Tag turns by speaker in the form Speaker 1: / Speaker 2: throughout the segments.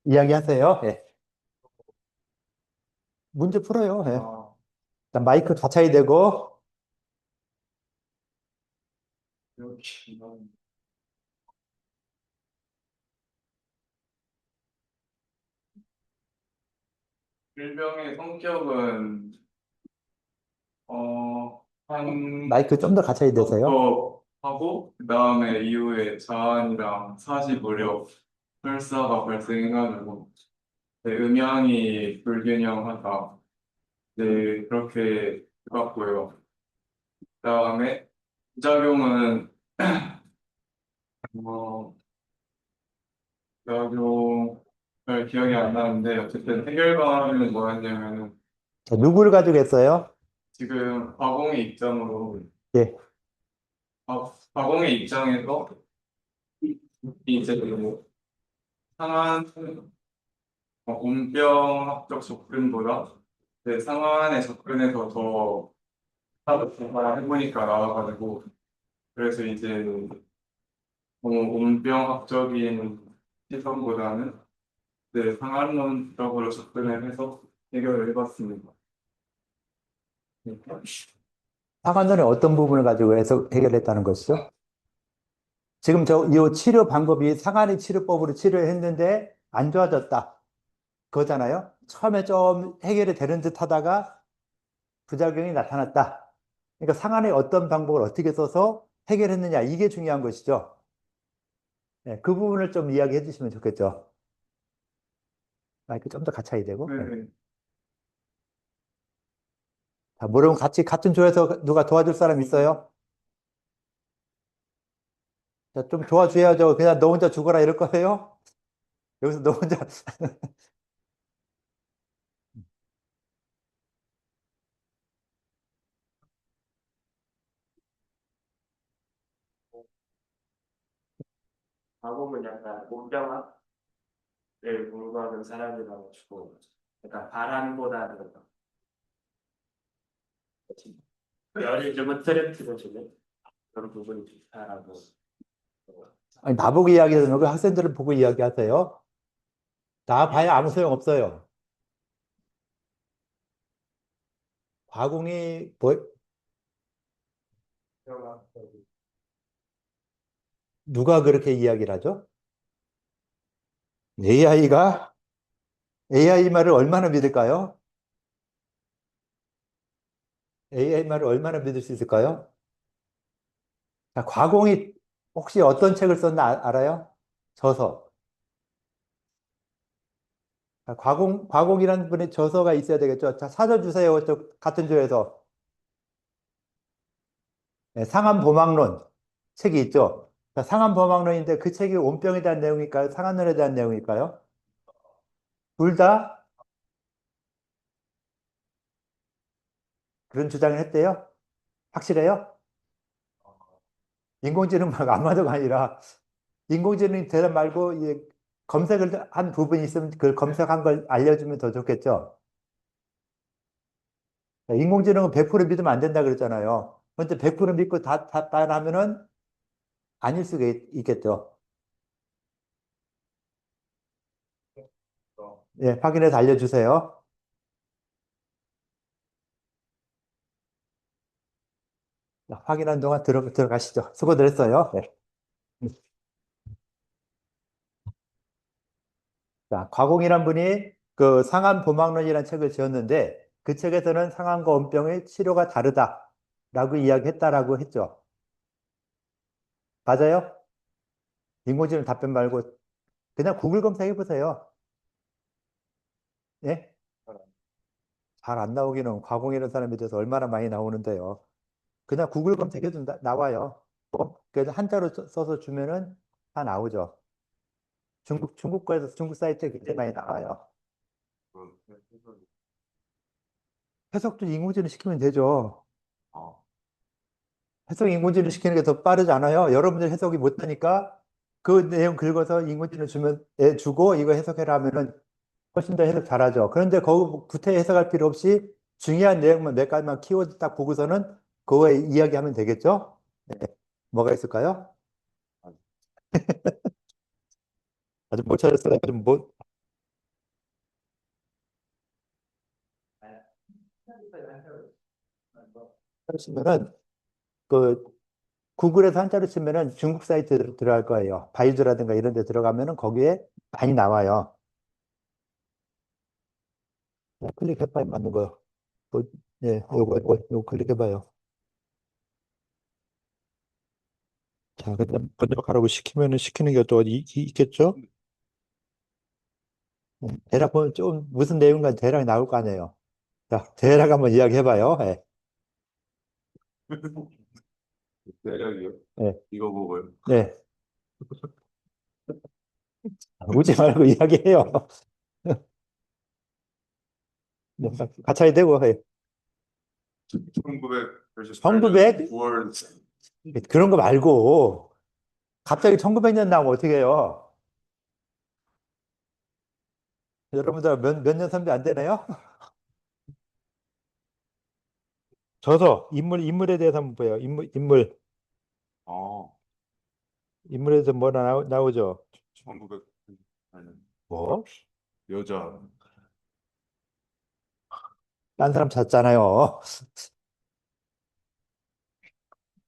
Speaker 1: 이야기하세요. 예. 문제 풀어요. 예. 일단 마이크 가까이 대고,
Speaker 2: 질병의 성격은 한
Speaker 1: 마이크 좀 더 가까이 대세요.
Speaker 2: 부터 하고 그 다음에 이후에 자한이랑 사시 무렵 설사가 발생해가지고 네, 음양이 불균형하다. 네, 그렇게 해봤고요. 그 다음에 부작용은 어, 부작용 별 기억이 안 나는데 어쨌든 해결방안은 뭐였냐면은
Speaker 1: 자, 누구를 가지고 했어요?
Speaker 2: 지금 가공의 입장으로
Speaker 1: 예.
Speaker 2: 가공의 입장에서 이제 뭐 상한 온병학적 접근보다 상한에 접근해서 더 해보니까 나와가지고 그래서 이제 온병학적인 시선보다는 상한론적으로 접근을 해서 해결을 해봤습니다.
Speaker 1: 상한선의 어떤 부분을 가지고 해서 해결했다는 것이죠? 지금 이 치료 방법이 상한의 치료법으로 치료했는데 안 좋아졌다. 그거잖아요. 처음에 좀 해결이 되는 듯 하다가 부작용이 나타났다. 그러니까 상한의 어떤 방법을 어떻게 써서 해결했느냐. 이게 중요한 것이죠. 예, 그 부분을 좀 이야기해 주시면 좋겠죠. 마이크 좀 더 가까이 대고. 예.
Speaker 2: 네,
Speaker 1: 자, 물론 같은 조에서 누가 도와줄 사람 있어요? 자, 좀 도와줘야죠. 그냥 너 혼자 죽어라 이럴 거예요? 여기서 너 혼자.
Speaker 3: 과거는 약간 온병학을 공부하는 사람이라고 주고 약간 바람보다는 열이 좀 트랩트로 주는 그런 부분이 좋다라고.
Speaker 1: 아니, 나보고 이야기하는 거 학생들을 보고 이야기하세요. 나 봐야 아무 소용 없어요. 과공이 누가 그렇게 이야기를 하죠? AI가 AI 말을 얼마나 믿을까요? AI 말을 얼마나 믿을 수 있을까요? 자, 과공이 혹시 어떤 책을 썼나 알아요? 저서. 자, 과공이라는 분의 저서가 있어야 되겠죠. 자, 찾아주세요. 저 같은 조에서. 네, 상한보막론 책이 있죠. 자, 상한보막론인데 그 책이 온병에 대한 내용일까요? 상한론에 대한 내용일까요? 둘 다 그런 주장을 했대요. 확실해요? 인공지능 막 아마도가 아니라 인공지능 대답 말고 이 검색을 한 부분이 있으면 그 검색한 걸 알려주면 더 좋겠죠. 인공지능은 100% 믿으면 안 된다 그랬잖아요. 근데 100% 믿고 다 하면은 아닐 수가 있겠죠. 예, 확인해서 알려주세요. 자, 확인한 동안 들어가시죠. 수고들 했어요. 네. 자, 과공이란 분이 그 상한보막론이라는 책을 지었는데 그 책에서는 상한과 온병의 치료가 다르다라고 이야기했다라고 했죠. 맞아요? 인공지능 답변 말고 그냥 구글 검색해 보세요. 예? 잘 안 나오기는 과공이라는 사람에 대해서 얼마나 많이 나오는데요. 그냥 구글 검색해도 나와요. 그래서 한자로 써서 주면은 다 나오죠. 중국 거에서 중국 사이트에 굉장히 많이 나와요. 해석도 인공지능 시키면 되죠. 해석 인공지능 시키는 게 더 빠르지 않아요? 여러분들 해석이 못하니까 그 내용 긁어서 인공지능 주고 이거 해석해라 하면은 훨씬 더 해석 잘하죠. 그런데 거기 구태 해석할 필요 없이 중요한 내용만 몇 가지만 키워드 딱 보고서는 그거에 이야기하면 되겠죠? 네. 뭐가 있을까요? 아직 못 찾았어요. 좀 뭐, 치면은 그 구글에서 한자로 치면은 중국 사이트 들어갈 거예요. 바이두라든가 이런 데 들어가면은 거기에 많이 나와요. 자, 클릭해봐요, 맞는 거. 뭐, 예, 요거 클릭해봐요. 자, 그다음 번역하라고 시키면은 시키는 게 또 있겠죠? 대략 보면 좀 무슨 내용인가 대략 나올 거 아니에요. 자, 대략 한번 이야기해봐요. 예,
Speaker 2: 대략이요.
Speaker 1: 네,
Speaker 2: 이거 보고요.
Speaker 1: 네. 웃지 말고 이야기해요. 네, 가차이 되고, 예.
Speaker 2: 1988년
Speaker 1: 1900?
Speaker 2: 9월
Speaker 1: 그런 거 말고, 갑자기 1900년 나오면 어떻게 해요? 여러분들 몇 년 선배 안 되나요? 저서, 인물에 대해서 한번 봐요.
Speaker 2: 아,
Speaker 1: 인물에 대해서 뭐나 나오죠?
Speaker 2: 1988년
Speaker 1: 뭐?
Speaker 2: 여자.
Speaker 1: 딴 사람 찾잖아요.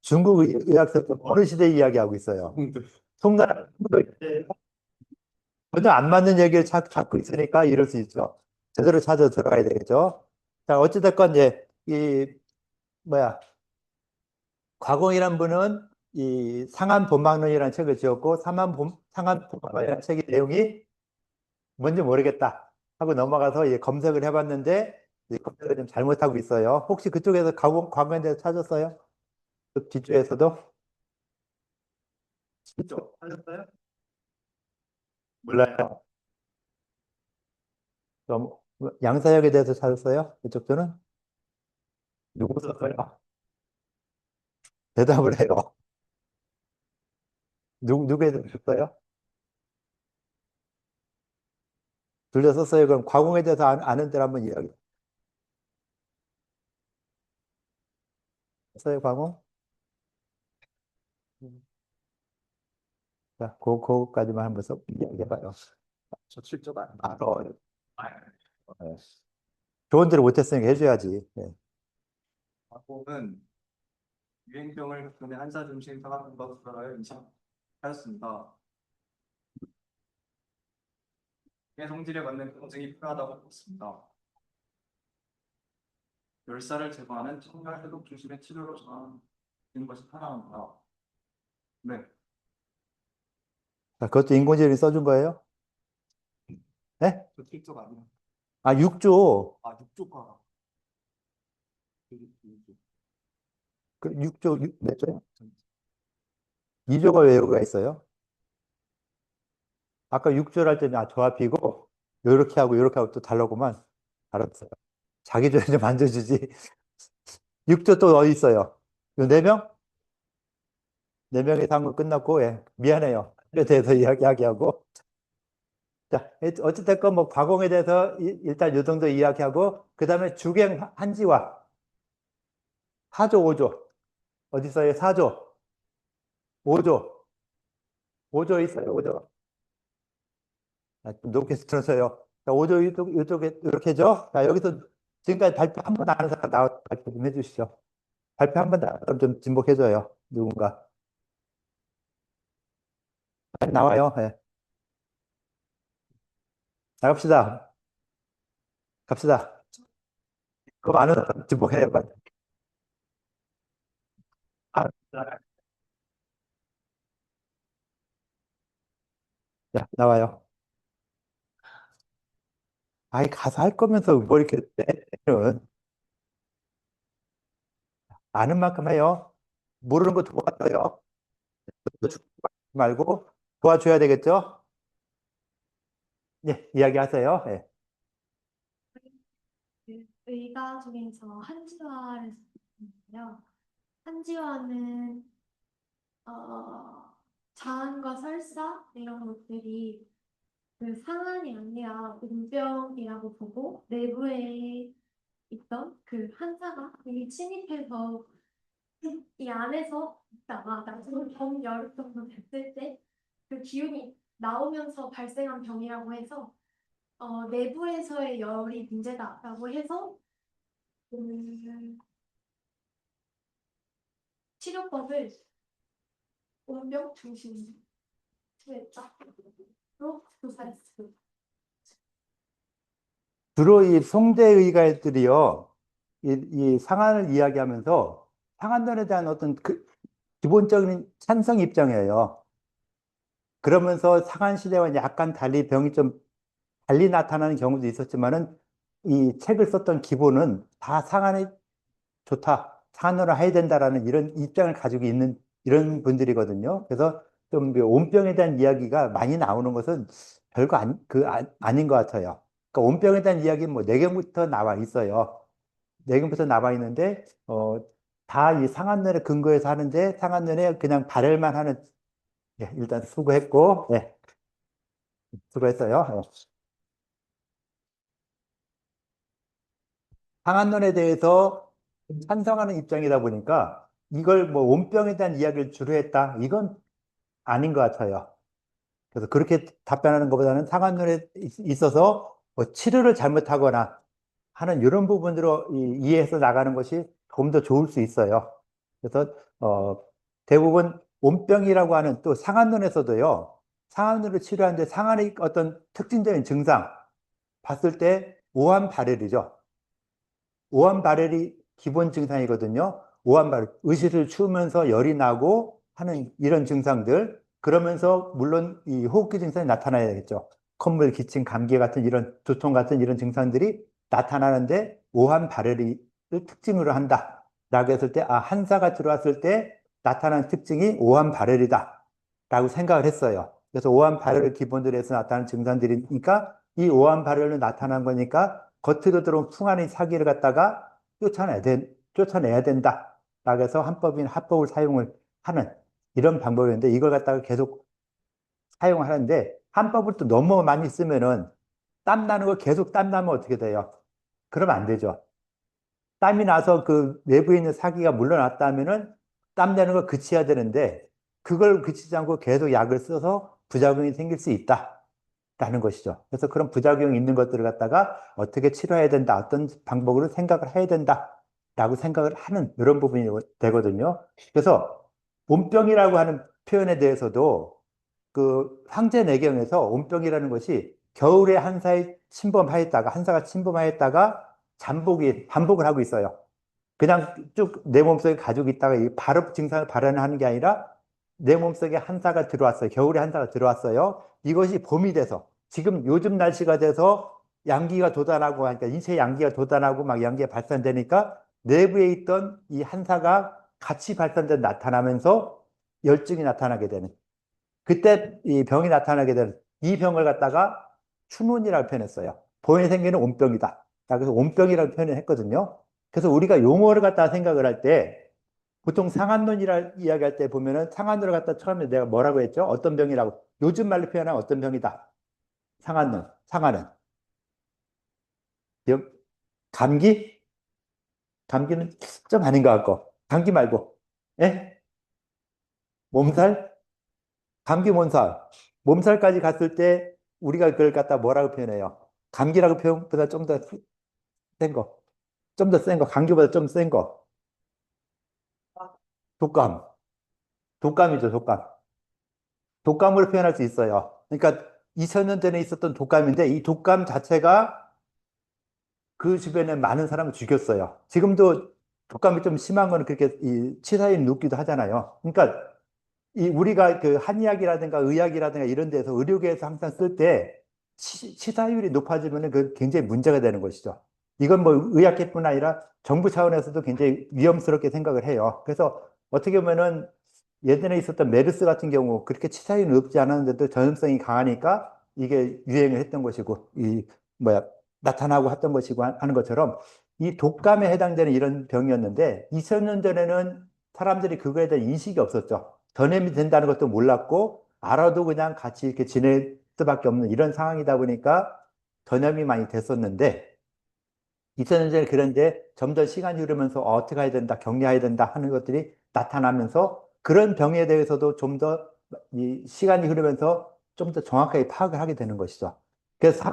Speaker 1: 중국 의학서 어느 시대 이야기하고 있어요. 송나라 전혀 안 맞는 얘기를 찾고 있으니까 이럴 수 있죠. 제대로 찾아 들어가야 되겠죠. 자, 어찌됐건 이제 이 뭐야 과공이란 분은 이 상한본막론이라는 책을 지었고 상한본막론이라는 책의 내용이 뭔지 모르겠다 하고 넘어가서 이제 검색을 해봤는데 이 검색을 좀 잘못하고 있어요. 혹시 그쪽에서 과거에 대해서 찾았어요? 그 뒤쪽에서도? 그쪽 찾았어요? 몰라요. 좀 양사역에 대해서 찾았어요? 그쪽들은? 누구 썼어요? 대답을 해요. 누구에 대해서 썼어요? 둘 다 썼어요. 그럼 과공에 대해서 아는 데를 한번 이야기. 썼어요, 과공? 자, 그거까지만 한번 이야기해봐요. 저 실적 안 알아. 네. 좋은 대로 못했으니까 해줘야지. 네.
Speaker 2: 과거는 유행병을 격전의 한사 중심 상황과 수사하여 인식하였습니다. 성질에 맞는 검증이 필요하다고 봤습니다. 열사를 제거하는 청결 해독 중심의 치료로 정하는 것이 하나입니다. 네,
Speaker 1: 자, 그것도 인공지능이 써준 거예요? 네?
Speaker 2: 저 실적 아니에요.
Speaker 1: 아, 6조.
Speaker 2: 아, 육조가.
Speaker 1: 그 6조, 몇 조요? 2조가 왜 여기가 있어요? 아까 6조를 할 때는 조합이고, 요렇게 하고 또 달라고만. 알았어요. 자기 전에 좀 만져주지. 6조 또 어디 있어요? 요 4명? 4명에서 한 거 끝났고, 예. 미안해요. 에 대해서 이야기하고. 자, 어찌됐건 뭐 과공에 대해서 일단 요 정도 이야기하고, 그 다음에 주갱 한지와 4조, 5조. 어디 있어요? 4조, 5조. 5조 있어요, 5조. 좀 높게 들어서요. 자, 5조 이쪽에 이렇게죠? 자, 여기서 지금까지 발표 한 번 안 하는 사람 발표 좀 해주시죠. 발표 한 번 안 하면 좀 진복해줘요. 누군가. 빨리 나와요. 예. 나갑시다. 갑시다. 그거 안 하는 사람 진복해요. 빨리. 아, 자, 나와요. 아이, 가서 할 거면서 뭐 이렇게 때는 아는 만큼 해요. 모르는 거 도와줘요. 말고 도와줘야 되겠죠? 예, 이야기하세요. 예.
Speaker 4: 그 의가 중에서 한지화를 썼는데요. 한지화는 자한과 설사 이런 것들이 그 상한이 아니라 문병이라고 보고 내부에 있던 그 한사가 여기 침입해서 이 안에서 있다가 나중에 봄 정도 됐을 때 그 기운이 나오면서 발생한 병이라고 해서 내부에서의 열이 문제다라고 해서 음, 치료법을 온병 중심으로 치료했다로 조사했어요.
Speaker 1: 주로 이 송대 의가들이요, 이 상한을 이야기하면서 상한론에 대한 어떤 그 기본적인 찬성 입장이에요. 그러면서 상한 시대와 약간 달리 병이 좀 달리 나타나는 경우도 있었지만은 이 책을 썼던 기본은 다 상한이 좋다, 상한론을 해야 된다라는 이런 입장을 가지고 있는 이런 분들이거든요. 그래서 좀그 온병에 대한 이야기가 많이 나오는 것은 별거 아닌 것 같아요. 그러니까 온병에 대한 이야기는 뭐 내경부터 나와 있어요. 내경부터 나와 있는데 다 이 상한론에 근거해서 하는데 상한론에 그냥 발열만 하는. 예, 일단 수고했고, 예, 수고했어요. 예. 상한론에 대해서 찬성하는 입장이다 보니까 이걸 뭐 온병에 대한 이야기를 주로 했다, 이건 아닌 것 같아요. 그래서 그렇게 답변하는 것보다는 상한론에 있어서 뭐 치료를 잘못하거나 하는 이런 부분으로 이해해서 나가는 것이 조금 더 좋을 수 있어요. 그래서 대부분 온병이라고 하는 또 상한론에서도요, 상한론을 치료하는데 상한의 어떤 특징적인 증상 봤을 때 오한 발열이죠. 오한 발열이 기본 증상이거든요. 오한 발열, 의식을 추우면서 열이 나고 하는 이런 증상들. 그러면서 물론 이 호흡기 증상이 나타나야 되겠죠. 콧물, 기침, 감기 같은 이런 두통 같은 이런 증상들이 나타나는데 오한 발열을 특징으로 한다 라고 했을 때, 아, 한사가 들어왔을 때 나타나는 특징이 오한 발열이다 라고 생각을 했어요. 그래서 오한 발열을 기본으로 해서 나타나는 증상들이니까 이 오한 발열로 나타난 거니까 겉으로 들어온 풍한의 사기를 갖다가 쫓아내야 된다 라고 해서 한법인 합법을 사용을 하는 이런 방법이었는데, 이걸 갖다가 계속 사용하는데 한법을 또 너무 많이 쓰면은 땀 나는 거 계속 땀 나면 어떻게 돼요? 그러면 안 되죠. 땀이 나서 그 내부에 있는 사기가 물러났다면은 땀 나는 거 그치야 되는데 그걸 그치지 않고 계속 약을 써서 부작용이 생길 수 있다라는 것이죠. 그래서 그런 부작용이 있는 것들을 갖다가 어떻게 치료해야 된다, 어떤 방법으로 생각을 해야 된다라고 생각을 하는 이런 부분이 되거든요. 그래서 온병이라고 하는 표현에 대해서도 그 황제내경에서 온병이라는 것이 겨울에 한사가 침범하였다가 반복을 하고 있어요. 그냥 쭉 내 몸속에 가지고 있다가 이 바로 증상을 발현하는 게 아니라 내 몸속에 한사가 들어왔어요. 겨울에 한사가 들어왔어요. 이것이 봄이 돼서 지금 요즘 날씨가 돼서 양기가 돋아나고 하니까 인체 양기가 돋아나고 막 양기가 발산되니까 내부에 있던 이 한사가 같이 발산돼 나타나면서 열증이 나타나게 되는, 그때 이 병이 나타나게 되는 이 병을 갖다가 추문이라고 표현했어요. 봄에 생기는 온병이다. 그래서 온병이라고 표현을 했거든요. 그래서 우리가 용어를 갖다가 생각을 할 때 보통 상한론이라 이야기할 때 보면은 상한론을 갖다 처음에 내가 뭐라고 했죠? 어떤 병이라고. 요즘 말로 표현하면 어떤 병이다. 상한은. 감기? 감기는 좀 아닌 것 같고. 감기 말고. 예? 몸살? 감기 몸살. 몸살까지 갔을 때 우리가 그걸 갖다 뭐라고 표현해요? 감기라고 표현보다 좀 더 센 거. 좀 더 센 거. 감기보다 좀 센 거. 독감. 독감이죠, 독감. 독감으로 표현할 수 있어요. 그러니까 2000년 전에 있었던 독감인데 이 독감 자체가 그 주변에 많은 사람을 죽였어요. 지금도 독감이 좀 심한 거는 그렇게 이 치사율이 높기도 하잖아요. 그러니까 이 우리가 그 한의학이라든가 의학이라든가 이런 데서 의료계에서 항상 쓸 때 치사율이 높아지면 그 굉장히 문제가 되는 것이죠. 이건 뭐 의학계뿐 아니라 정부 차원에서도 굉장히 위험스럽게 생각을 해요. 그래서 어떻게 보면은 예전에 있었던 메르스 같은 경우 그렇게 치사율이 높지 않았는데도 전염성이 강하니까 이게 유행을 했던 것이고 이 뭐야 나타나고 했던 것이고 하는 것처럼 이 독감에 해당되는 이런 병이었는데 2000년 전에는 사람들이 그거에 대한 인식이 없었죠. 전염이 된다는 것도 몰랐고 알아도 그냥 같이 이렇게 지낼 수밖에 없는 이런 상황이다 보니까 전염이 많이 됐었는데 2000년 전에 그런데 점점 시간이 흐르면서 어떻게 해야 된다, 격리해야 된다 하는 것들이 나타나면서 그런 병에 대해서도 좀 더 이 시간이 흐르면서 좀 더 정확하게 파악을 하게 되는 것이죠. 그래서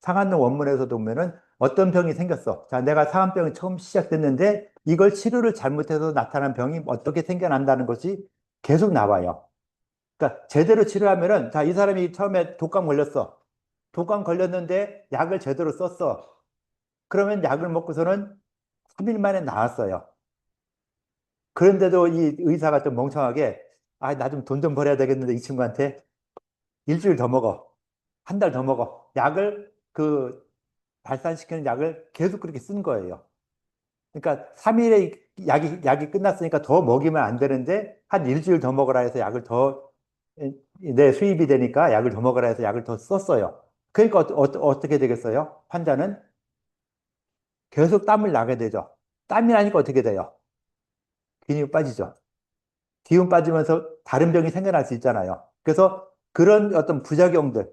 Speaker 1: 상한론 원문에서도 보면은 어떤 병이 생겼어. 자, 내가 상한병이 처음 시작됐는데 이걸 치료를 잘못해서 나타난 병이 어떻게 생겨난다는 것이 계속 나와요. 그러니까 제대로 치료하면은 자, 이 사람이 처음에 독감 걸렸어. 독감 걸렸는데 약을 제대로 썼어. 그러면 약을 먹고서는 3일 만에 나았어요. 그런데도 이 의사가 좀 멍청하게 아, 나 좀 돈 좀 벌어야 되겠는데 이 친구한테 일주일 더 먹어. 한 달 더 먹어. 약을 그 발산시키는 약을 계속 그렇게 쓴 거예요. 그러니까 3일에 약이 끝났으니까 더 먹이면 안 되는데 한 일주일 더 먹으라 해서 약을 더 내 수입이 되니까 약을 더 먹으라 해서 약을 더 썼어요. 그러니까 어떻게 되겠어요? 환자는 계속 땀을 나게 되죠. 땀이 나니까 어떻게 돼요? 기운이 빠지죠. 기운 빠지면서 다른 병이 생겨날 수 있잖아요. 그래서 그런 어떤 부작용들,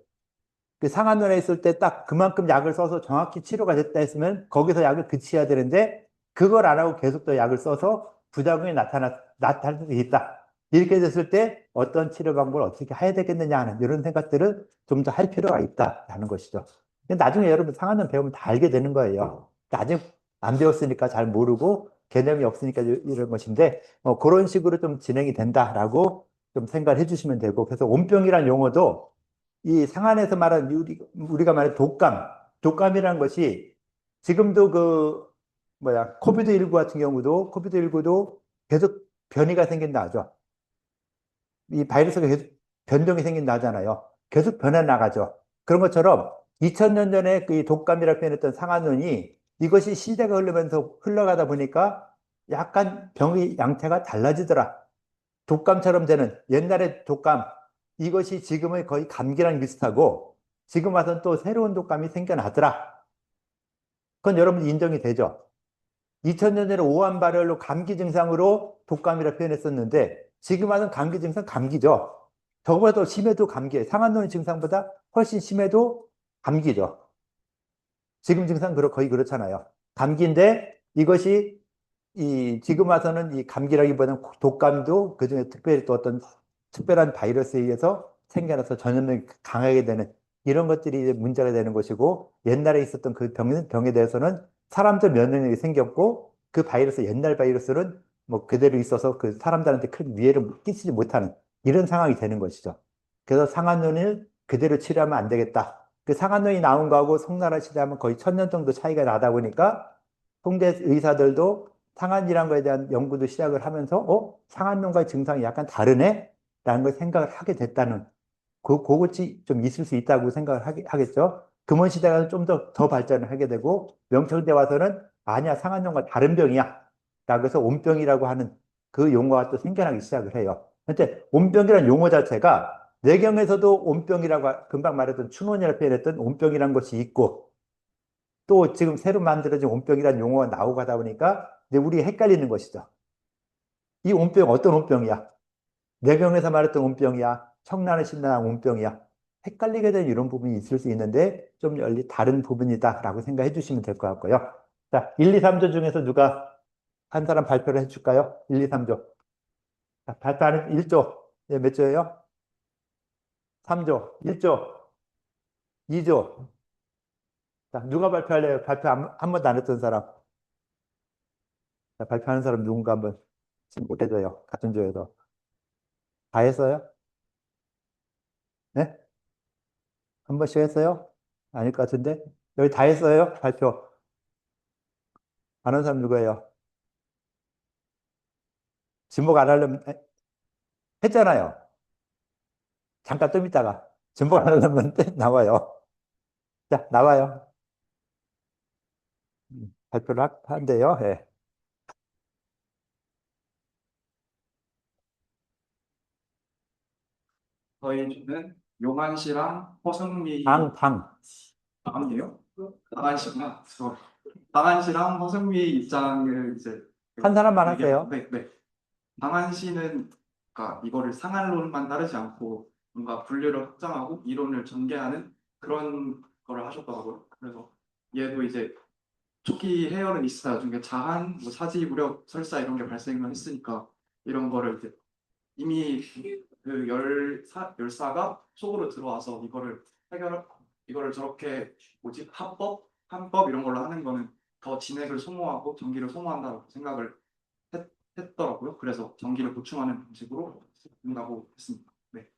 Speaker 1: 그 상한론에 있을 때 딱 그만큼 약을 써서 정확히 치료가 됐다 했으면 거기서 약을 그치해야 되는데 그걸 안 하고 계속 더 약을 써서 부작용이 나타날 수 있다. 이렇게 됐을 때 어떤 치료 방법을 어떻게 해야 되겠느냐 하는 이런 생각들을 좀 더 할 필요가 있다라는 것이죠. 근데 나중에 여러분 상한론 배우면 다 알게 되는 거예요. 아직 안 배웠으니까 잘 모르고 개념이 없으니까 이런 것인데 그런 식으로 좀 진행이 된다라고 좀 생각을 해주시면 되고 그래서 온병이란 용어도 이 상한에서 말하는 우리가 말하는 독감이라는 것이 지금도 그 뭐야 코비드19 같은 경우도 코비드19도 계속 변이가 생긴다 하죠. 이 바이러스가 계속 변종이 생긴다 하잖아요. 계속 변해 나가죠. 그런 것처럼 2000년 전에 그 독감이라고 표현했던 상한론이 이것이 시대가 흐르면서 흘러가다 보니까 약간 병의 양태가 달라지더라. 독감처럼 되는 옛날의 독감 이것이 지금의 거의 감기랑 비슷하고 지금 와서는 또 새로운 독감이 생겨나더라. 그건 여러분 인정이 되죠. 2000년 전에 오한 발열로 감기 증상으로 독감이라 표현했었는데 지금 와서는 감기 증상 감기죠. 저거보다 더 심해도 감기예요. 상한론 증상보다 훨씬 심해도 감기죠. 지금 증상 거의 그렇잖아요. 감기인데 이것이 지금 와서는 이 감기라기보다는 독감도 그중에 특별히 또 어떤 특별한 바이러스에 의해서 생겨나서 전염력이 강하게 되는 이런 것들이 이제 문제가 되는 것이고 옛날에 있었던 그 병에 대해서는 사람들 면역력이 생겼고 그 바이러스 옛날 바이러스는 뭐 그대로 있어서 그 사람들한테 큰 위해를 끼치지 못하는 이런 상황이 되는 것이죠. 그래서 상한론을 그대로 치료하면 안 되겠다. 그 상한론이 나온 거하고 송나라 시대하면 거의 1000년 정도 차이가 나다 보니까 홍대 의사들도 상한이란 거에 대한 연구도 시작을 하면서 상한론과의 증상이 약간 다르네? 라는 걸 생각을 하게 됐다는 그것이 좀 있을 수 있다고 생각을 하겠죠. 금원 시대가 좀 더 발전을 하게 되고 명청대 와서는 아니야 상한론과 다른 병이야. 라고 해서 온병이라고 하는 그 용어가 또 생겨나기 시작을 해요. 근데 온병이라는 용어 자체가 내경에서도 온병이라고 금방 말했던 춘원이라고 표현했던 온병이라는 것이 있고 또 지금 새로 만들어진 온병이라는 용어가 나오고 하다 보니까 이제 우리 헷갈리는 것이죠. 이 온병 어떤 온병이야? 내경에서 말했던 온병이야? 청란을 신나는 온병이야? 헷갈리게 된 이런 부분이 있을 수 있는데 좀 다른 부분이다라고 생각해 주시면 될 것 같고요. 자, 1, 2, 3조 중에서 누가 한 사람 발표를 해줄까요? 1, 2, 3조. 자, 발표하는 1조. 네, 몇 조예요? 3조, 1조, 2조. 자, 누가 발표할래요? 발표 한 번도 안 했던 사람. 자, 발표하는 사람 누군가 한번 지금 못 해줘요. 같은 조에서. 다 했어요? 네? 한 번씩 했어요? 아닐 것 같은데? 여기 다 했어요? 발표. 안 한 사람 누구예요? 진목 안 하려면, 했잖아요. 잠깐 좀 있다가. 진목 안 하려면 나와요. 자, 나와요. 발표를 한대요. 예.
Speaker 2: 저희 주는 용한 씨랑 허승미
Speaker 1: 방.
Speaker 2: 아니에요? 강한 씨구나. 강한 씨랑 허승미 입장을 이제
Speaker 1: 한 사람만 하세요.
Speaker 2: 네, 네. 강한 씨는 그러니까 이거를 상한론만 따르지 않고 뭔가 분류를 확장하고 이론을 전개하는 그런 거를 하셨더라고요. 그래서 얘도 이제 초기 해열은 있어요. 중에 자한, 뭐 사지, 무력, 설사 이런 게 발생을 했으니까 이런 거를 이제 이미 그 열사가 속으로 들어와서 이거를 이거를 저렇게 뭐지 합법 이런 걸로 하는 거는 더 진액을 소모하고 전기를 소모한다고 생각을 했더라고요. 그래서 전기를 보충하는 방식으로 한다고 했습니다. 네.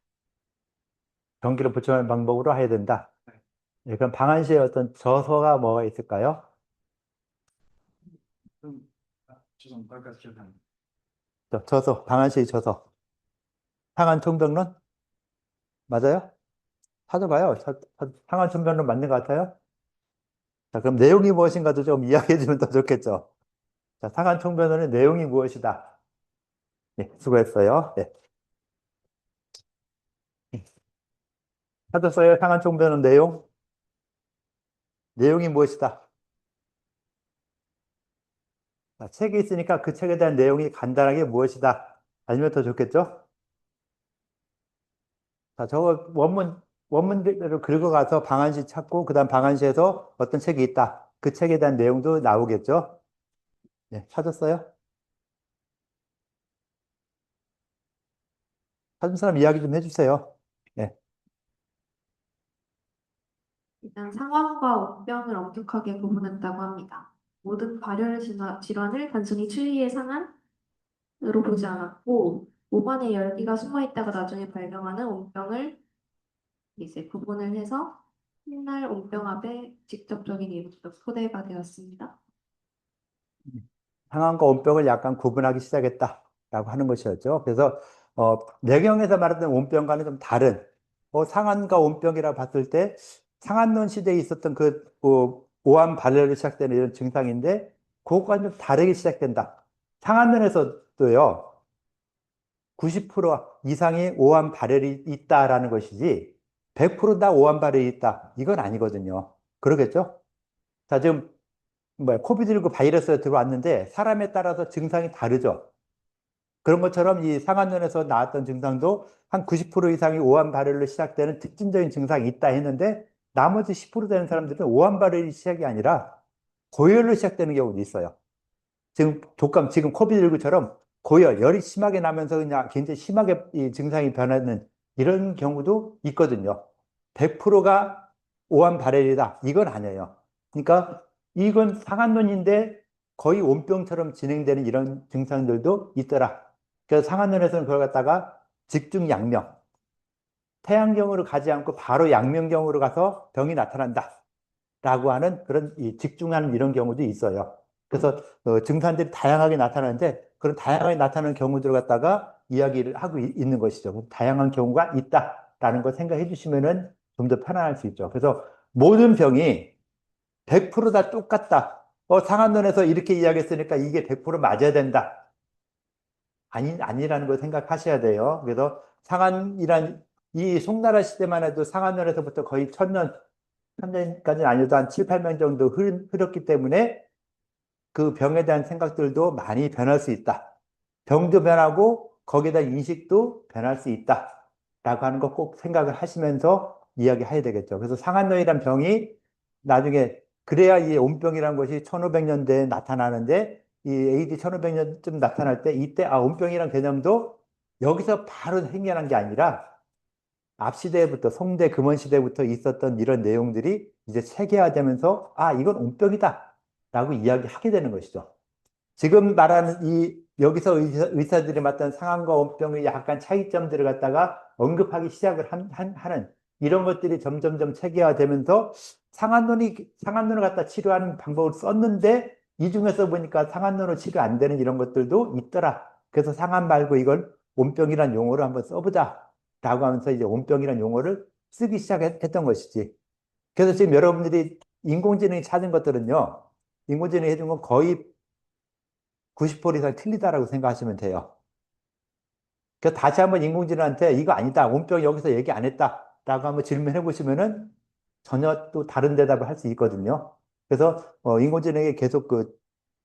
Speaker 1: 전기를 보충하는 방법으로 해야 된다.
Speaker 2: 네.
Speaker 1: 예, 그럼 방한시에 어떤 저서가 뭐가 있을까요?
Speaker 2: 죄송합니다. 거기까지 기억합니다.
Speaker 1: 저서, 방한시의 저서. 상한 총병론? 맞아요? 찾아봐요. 상한 총병론 맞는 것 같아요? 자, 그럼 내용이 무엇인가도 좀 이야기해 주면 더 좋겠죠. 자, 상한 총변론의 내용이 무엇이다. 네, 수고했어요. 네. 찾았어요? 상한 총변론 내용? 내용이 무엇이다. 자, 책이 있으니까 그 책에 대한 내용이 간단하게 무엇이다. 아니면 더 좋겠죠? 자, 저거 원문대로 긁어가서 방한시 찾고, 그 다음 방한시에서 어떤 책이 있다. 그 책에 대한 내용도 나오겠죠? 네, 찾았어요? 찾은 사람 이야기 좀 해주세요. 네.
Speaker 4: 일단 상황과 원병을 엄격하게 구분했다고 합니다. 모든 발열 질환을 단순히 추위의 상한으로 보지 않았고 오반에 열기가 숨어 있다가 나중에 발병하는 온병을 이제 구분을 해서 훗날 온병합의 직접적인 이론적 토대가 되었습니다.
Speaker 1: 상한과 온병을 약간 구분하기 시작했다라고 하는 것이었죠. 그래서 내경에서 말하던 온병과는 좀 다른 상한과 온병이라고 봤을 때 상한론 시대에 있었던 그 오한 발열로 시작되는 이런 증상인데 그것과 좀 다르게 시작된다. 상한론에서도요 90% 이상의 오한 발열이 있다라는 것이지 100%다 오한 발열이 있다 이건 아니거든요. 그러겠죠? 자, 지금 코비드19 바이러스가 들어왔는데 사람에 따라서 증상이 다르죠. 그런 것처럼 이 상한론에서 나왔던 증상도 한 90% 이상이 오한 발열로 시작되는 특징적인 증상이 있다 했는데 나머지 10% 되는 사람들은 오한 발열이 시작이 아니라 고열로 시작되는 경우도 있어요. 지금 독감, 지금 코비드19처럼 고열, 열이 심하게 나면서 그냥 굉장히 심하게 이 증상이 변하는 이런 경우도 있거든요. 100%가 오한 발열이다. 이건 아니에요. 그러니까 이건 상한론인데 거의 온병처럼 진행되는 이런 증상들도 있더라. 그래서 상한론에서는 그걸 갖다가 직중양명, 태양경으로 가지 않고 바로 양명경으로 가서 병이 나타난다. 라고 하는 그런 직중하는 이런 경우도 있어요. 그래서 증상들이 다양하게 나타나는데 그런 다양하게 나타나는 경우들을 갖다가 이야기를 하고 있는 것이죠. 다양한 경우가 있다라는 걸 생각해 주시면은 좀 더 편안할 수 있죠. 그래서 모든 병이 100%다 똑같다. 상한론에서 이렇게 이야기했으니까 이게 100% 맞아야 된다. 아니라는 걸 생각하셔야 돼요. 그래서 상한이란 이 송나라 시대만 해도 상한론에서부터 거의 1000년까지는 아니어도 한 7, 8명 정도 흘렀기 때문에 그 병에 대한 생각들도 많이 변할 수 있다. 병도 변하고 거기에 대한 인식도 변할 수 있다. 라고 하는 거 꼭 생각을 하시면서 이야기해야 되겠죠. 그래서 상한론이란 병이 나중에 그래야 이 온병이라는 것이 1500년대에 나타나는데 이 AD 1500년쯤 나타날 때 이때 온병이란 개념도 여기서 바로 생겨난 게 아니라 앞 시대부터 송대 금원 시대부터 있었던 이런 내용들이 이제 체계화되면서 이건 온병이다 라고 이야기하게 되는 것이죠. 지금 말하는 여기서 의사들이 맡은 상한과 온병의 약간 차이점들을 갖다가 언급하기 시작을 하는 이런 것들이 점점점 체계화되면서 상한론을 갖다 치료하는 방법을 썼는데 이 중에서 보니까 상한론으로 치료 안 되는 이런 것들도 있더라. 그래서 상한 말고 이걸 온병이란 용어를 한번 써보자 라고 하면서 이제 온병이란 용어를 쓰기 시작했던 것이지. 그래서 지금 여러분들이 인공지능이 찾은 것들은요, 인공지능이 해준 건 거의 90% 이상 틀리다라고 생각하시면 돼요. 그래서 다시 한번 인공지능한테 이거 아니다. 온병 여기서 얘기 안 했다. 라고 한번 질문해 보시면은 전혀 또 다른 대답을 할 수 있거든요. 그래서 인공지능이 계속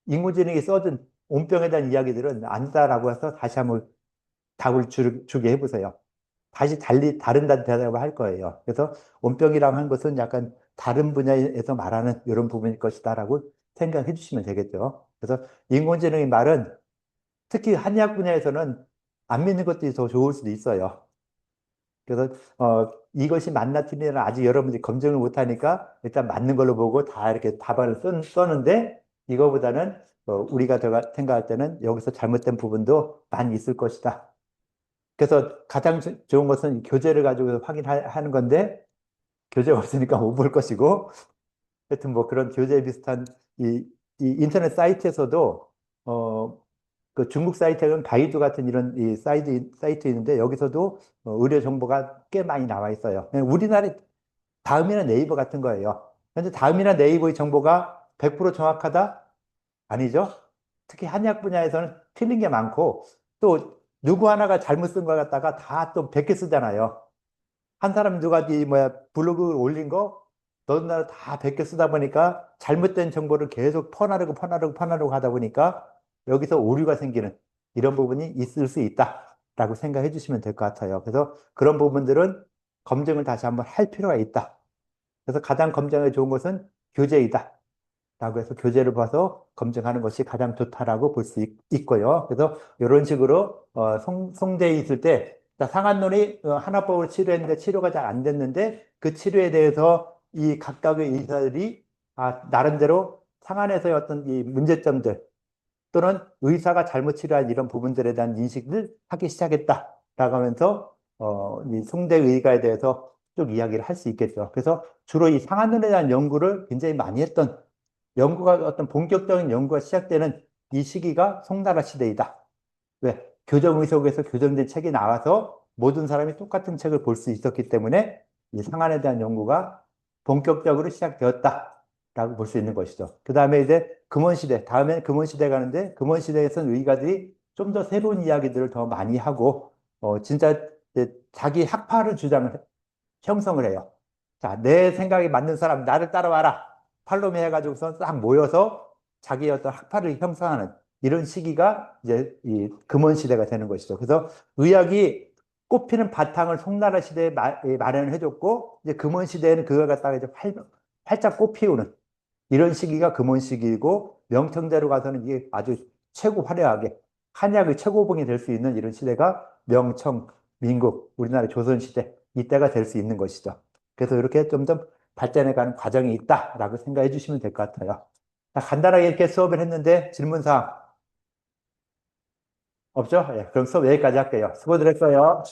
Speaker 1: 인공지능이 써준 온병에 대한 이야기들은 아니다라고 해서 다시 한번 답을 주게 해보세요. 다시 다른 대답을 할 거예요. 그래서 온병이라고 하는 것은 약간 다른 분야에서 말하는 이런 부분일 것이다라고 생각해 주시면 되겠죠. 그래서 인공지능의 말은 특히 한의학 분야에서는 안 믿는 것들이 더 좋을 수도 있어요. 그래서 이것이 맞나 틀리나 아직 여러분들이 검증을 못하니까 일단 맞는 걸로 보고 다 이렇게 답안을 써는데 이거보다는 우리가 생각할 때는 여기서 잘못된 부분도 많이 있을 것이다. 그래서 가장 좋은 것은 교재를 가지고 확인하는 건데 교재가 없으니까 못 볼 것이고 하여튼 뭐 그런 교재 비슷한 이 인터넷 사이트에서도 그 중국 사이트는 바이두 같은 이런 이 사이트 있는데 여기서도 의료 정보가 꽤 많이 나와 있어요. 우리나라 다음이나 네이버 같은 거예요. 근데 다음이나 네이버의 정보가 100% 정확하다? 아니죠. 특히 한의학 분야에서는 틀린 게 많고 또 누구 하나가 잘못 쓴 걸 갖다가 다 또 100개 쓰잖아요. 한 사람 누가 블로그 올린 거 너나 다 100개 쓰다 보니까 잘못된 정보를 계속 퍼나르고 하다 보니까 여기서 오류가 생기는 이런 부분이 있을 수 있다라고 생각해 주시면 될 것 같아요. 그래서 그런 부분들은 검증을 다시 한번 할 필요가 있다. 그래서 가장 검증에 좋은 것은 교재이다. 라고 해서 교재를 봐서 검증하는 것이 가장 좋다라고 볼 수 있고요. 그래서 이런 식으로 송대에 있을 때 상한론이 한화법으로 치료했는데 치료가 잘 안 됐는데 그 치료에 대해서 이 각각의 의사들이 나름대로 상한에서의 어떤 이 문제점들 또는 의사가 잘못 치료한 이런 부분들에 대한 인식을 하기 시작했다라고 하면서 이 송대 의가에 대해서 쭉 이야기를 할 수 있겠죠. 그래서 주로 이 상한론에 대한 연구를 굉장히 많이 했던 연구가 어떤 본격적인 연구가 시작되는 이 시기가 송나라 시대이다. 왜? 교정의학에서 교정된 책이 나와서 모든 사람이 똑같은 책을 볼 수 있었기 때문에 이 상한에 대한 연구가 본격적으로 시작되었다라고 볼 수 있는 것이죠. 그 다음에 이제 금원시대, 다음에 금원시대 가는데 금원시대에서는 의가들이 좀 더 새로운 이야기들을 더 많이 하고 진짜 이제 자기 학파를 형성을 해요. 자, 내 생각에 맞는 사람 나를 따라와라. 팔로미 해가지고서 딱 모여서 자기의 어떤 학파를 형성하는 이런 시기가 이제 이 금원 시대가 되는 것이죠. 그래서 의학이 꽃피는 바탕을 송나라 시대에 마련을 해줬고 이제 금원 시대에는 그걸 갖다가 이제 활짝 꽃피우는 이런 시기가 금원 시기이고 명청대로 가서는 이게 아주 최고 화려하게 한약의 최고봉이 될 수 있는 이런 시대가 명청, 민국, 우리나라 조선 시대 이때가 될 수 있는 것이죠. 그래서 이렇게 좀 더 발전해가는 과정이 있다라고 생각해 주시면 될 것 같아요. 자, 간단하게 이렇게 수업을 했는데 질문사항 없죠? 예, 그럼 수업 여기까지 할게요. 수고들 했어요.